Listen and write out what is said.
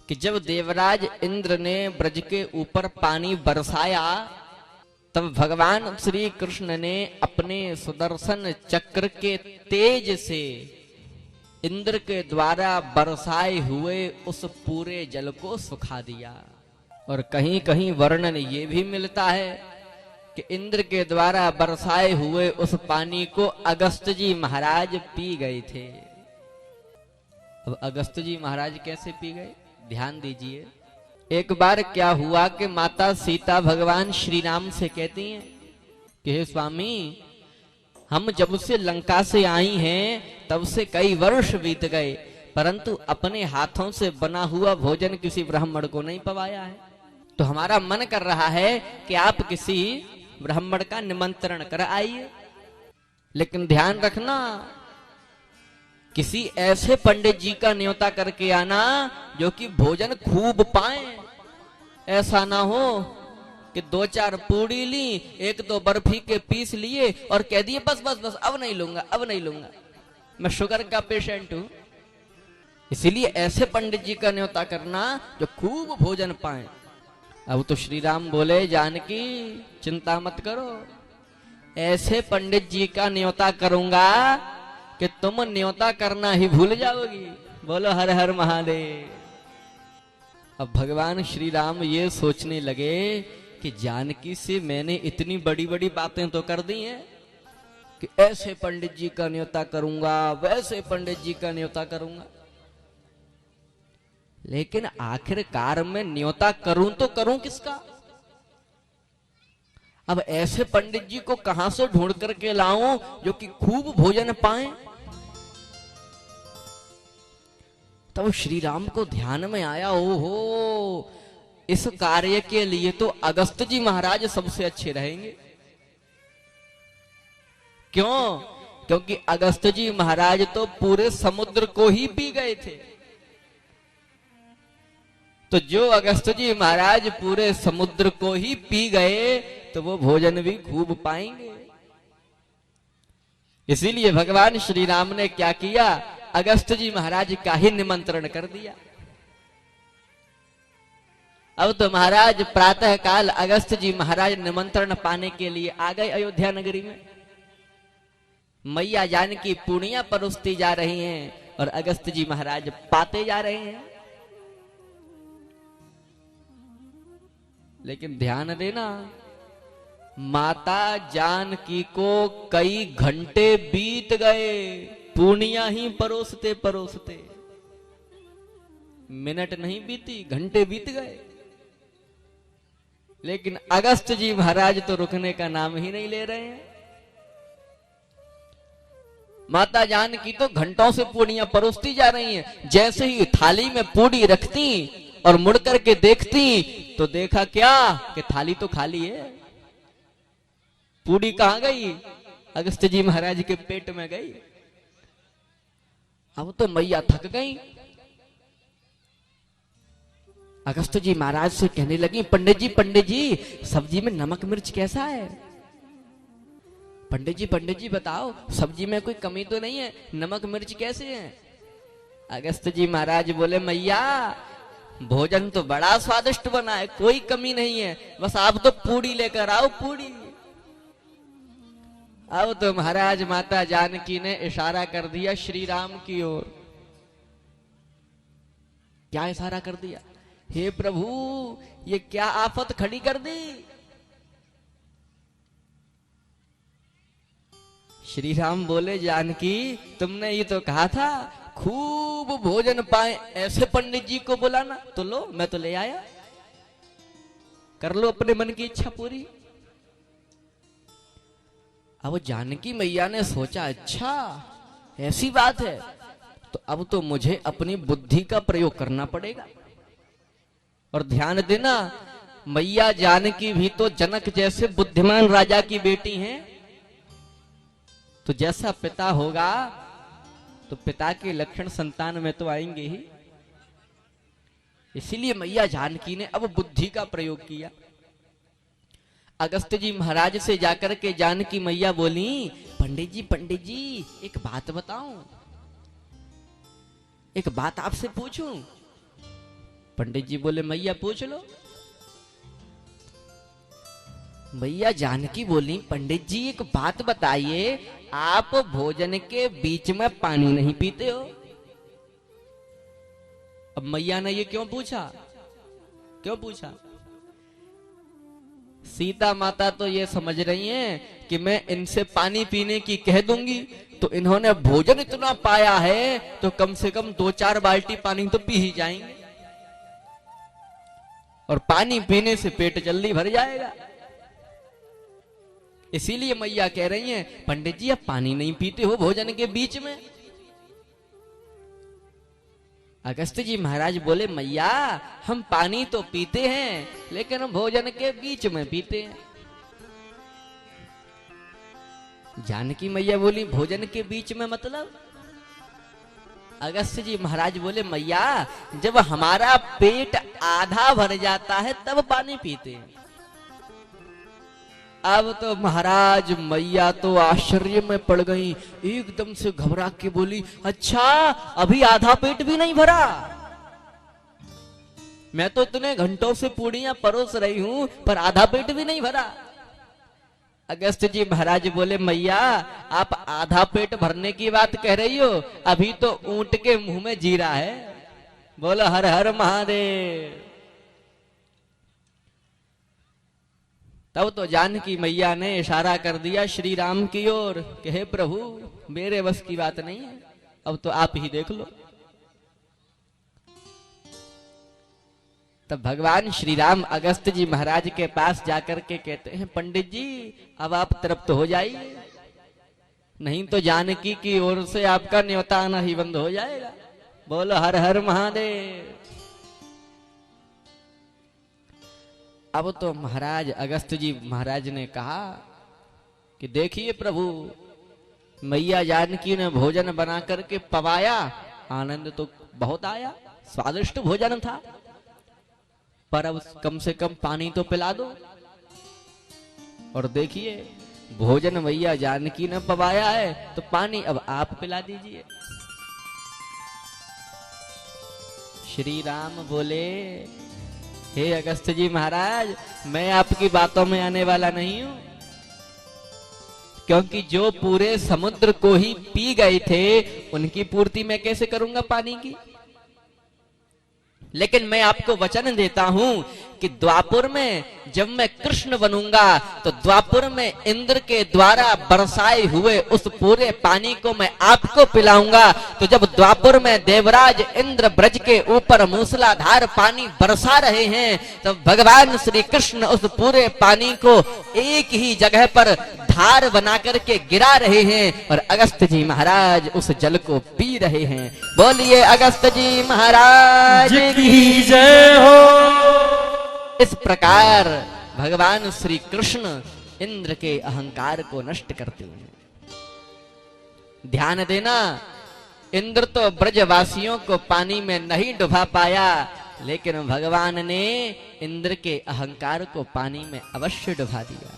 कि जब देवराज इंद्र ने ब्रज के ऊपर पानी बरसाया, तब भगवान श्री कृष्ण ने अपने सुदर्शन चक्र के तेज से इंद्र के द्वारा बरसाए हुए उस पूरे जल को सुखा दिया। और कहीं कहीं वर्णन ये भी मिलता है कि इंद्र के द्वारा बरसाए हुए उस पानी को अगस्त जी महाराज पी गए थे। अब अगस्त जी महाराज कैसे पी गए, ध्यान दीजिए। एक बार क्या हुआ कि माता सीता भगवान श्री राम से कहती हैं कि हे स्वामी, हम जब से लंका से आई हैं तब से कई वर्ष बीत गए, परंतु अपने हाथों से बना हुआ भोजन किसी ब्राह्मण को नहीं पवाया है। तो हमारा मन कर रहा है कि आप किसी ब्राह्मण का निमंत्रण कर आइए, लेकिन ध्यान रखना किसी ऐसे पंडित जी का न्योता करके आना जो कि भोजन खूब पाए। ऐसा ना हो कि 2-4 पूड़ी ली, 1-2 बर्फी के पीस लिए और कह दिए बस बस बस अब नहीं लूंगा, अब नहीं लूंगा, मैं शुगर का पेशेंट हूं। इसीलिए ऐसे पंडित जी का न्योता करना जो खूब भोजन पाए। अब तो श्री राम बोले, जानकी चिंता मत करो, ऐसे पंडित जी का न्योता करूंगा कि तुम न्योता करना ही भूल जाओगी। बोलो हर हर महादेव। अब भगवान श्री राम ये सोचने लगे कि जानकी से मैंने इतनी बड़ी बड़ी बातें तो कर दी हैं कि ऐसे पंडित जी का न्योता करूंगा, वैसे पंडित जी का न्योता करूंगा, लेकिन आखिरकार मैं न्योता करूं तो करूं किसका? अब ऐसे पंडित जी को कहां से ढूंढ करके लाऊं जो कि खूब भोजन पाए? तब श्री राम को ध्यान में आया, ओहो, इस कार्य के लिए तो अगस्त जी महाराज सबसे अच्छे रहेंगे। क्यों? क्योंकि अगस्त जी महाराज तो पूरे समुद्र को ही पी गए थे। तो जो अगस्त जी महाराज पूरे समुद्र को ही पी गए तो वो भोजन भी खूब पाएंगे। इसीलिए भगवान श्री राम ने क्या किया, अगस्त जी महाराज का ही निमंत्रण कर दिया। अब तो महाराज प्रातः काल अगस्त जी महाराज निमंत्रण पाने के लिए आ गए अयोध्या नगरी में। मैया जानकी पूर्णिया परोसती जा रही हैं और अगस्त जी महाराज पाते जा रहे हैं। लेकिन ध्यान देना, माता जानकी को कई घंटे बीत गए पूर्णिया ही परोसते परोसते। मिनट नहीं बीती, घंटे बीत गए, लेकिन अगस्त जी महाराज तो रुकने का नाम ही नहीं ले रहे हैं। माता जानकी तो घंटों से पूड़ियां परोसती जा रही हैं। जैसे ही थाली में पूड़ी रखती और मुड़ करके देखती तो देखा क्या कि थाली तो खाली है। पूड़ी कहां गई? अगस्त जी महाराज के पेट में गई। अब तो मैया थक गई। अगस्त जी महाराज से कहने लगी, पंडित जी सब्जी में नमक मिर्च कैसा है? पंडित जी बताओ, सब्जी में कोई कमी तो नहीं है, नमक मिर्च कैसे है? अगस्त जी महाराज बोले, मैया भोजन तो बड़ा स्वादिष्ट बना है, कोई कमी नहीं है, बस आप तो पूड़ी लेकर आओ, पूड़ी। अब तो महाराज माता जानकी ने इशारा कर दिया श्री राम की ओर। क्या इशारा कर दिया? हे प्रभु, ये क्या आफत खड़ी कर दी? श्री राम बोले, जानकी तुमने ये तो कहा था खूब भोजन पाए ऐसे पंडित जी को बुलाना, तो लो मैं तो ले आया, कर लो अपने मन की इच्छा पूरी। अब जानकी मैया ने सोचा, अच्छा ऐसी बात है, तो अब तो मुझे अपनी बुद्धि का प्रयोग करना पड़ेगा। और ध्यान देना, मैया जानकी भी तो जनक जैसे बुद्धिमान राजा की बेटी हैं, तो जैसा पिता होगा तो पिता के लक्षण संतान में तो आएंगे ही। इसीलिए मैया जानकी ने अब बुद्धि का प्रयोग किया। अगस्त जी महाराज से जाकर के जानकी मैया बोली, पंडित जी एक बात बताऊं, एक बात आपसे पूछूं। पंडित जी बोले मैया पूछ लो। मैया जानकी बोली पंडित जी एक बात बताइए, आप भोजन के बीच में पानी नहीं पीते हो? अब मैया ने ये क्यों पूछा? क्यों पूछा? सीता माता तो ये समझ रही हैं कि मैं इनसे पानी पीने की कह दूंगी तो इन्होंने भोजन इतना पाया है तो कम से कम 2-4 बाल्टी पानी तो पी ही जाएंगे, और पानी पीने से पेट जल्दी भर जाएगा। इसीलिए मैया कह रही हैं पंडित जी आप पानी नहीं पीते हो भोजन के बीच में? अगस्त्य जी महाराज बोले मैया हम पानी तो पीते हैं लेकिन हम भोजन के बीच में पीते हैं। जानकी मैया बोली भोजन के बीच में मतलब? अगस्त्य जी महाराज बोले मैया जब हमारा पेट आधा भर जाता है तब पानी पीते हैं। अब तो महाराज मैया तो आश्चर्य में पड़ गई, एकदम से घबरा के बोली अच्छा अभी आधा पेट भी नहीं भरा? मैं तो इतने घंटों से पूड़ियां परोस रही हूं पर आधा पेट भी नहीं भरा। अगस्त्य जी महाराज बोले मैया आप आधा पेट भरने की बात कह रही हो, अभी तो ऊंट के मुंह में जीरा है। बोलो हर हर महादेव। तब तो जानकी मैया ने इशारा कर दिया श्री राम की ओर कि हे प्रभु मेरे बस की बात नहीं है, अब तो आप ही देख लो। तब भगवान श्री राम अगस्त्य जी महाराज के पास जाकर के कहते हैं पंडित जी अब आप तृप्त हो जाइए, नहीं तो जानकी की ओर से आपका न्योता आना ही बंद हो जाएगा। बोलो हर हर महादेव। अब तो महाराज अगस्त्य जी महाराज ने कहा कि देखिए प्रभु मैया जानकी ने भोजन बना करके पवाया, आनंद तो बहुत आया, स्वादिष्ट भोजन था, पर अब कम से कम पानी तो पिला दो। और देखिए भोजन मैया जानकी ने पवाया है तो पानी अब आप पिला दीजिए। श्री राम बोले हे अगस्त्य जी महाराज मैं आपकी बातों में आने वाला नहीं हूं, क्योंकि जो पूरे समुद्र को ही पी गए थे उनकी पूर्ति मैं कैसे करूंगा पानी की। लेकिन मैं आपको वचन देता हूं कि द्वापुर में जब मैं कृष्ण बनूंगा तो द्वापुर में इंद्र के द्वारा बरसाए हुए उस पूरे पानी को मैं आपको पिलाऊंगा। तो जब द्वापुर में देवराज इंद्र ब्रज के ऊपर मूसलाधार पानी बरसा रहे हैं तो भगवान श्री कृष्ण उस पूरे पानी को एक ही जगह पर धार बना करके गिरा रहे हैं और अगस्त्य जी महाराज उस जल को पी रहे हैं। बोलिए अगस्त्य जी महाराज की जय हो। इस प्रकार भगवान श्री कृष्ण इंद्र के अहंकार को नष्ट करते हैं। ध्यान देना इंद्र तो ब्रजवासियों को पानी में नहीं डुबा पाया, लेकिन भगवान ने इंद्र के अहंकार को पानी में अवश्य डुबा दिया।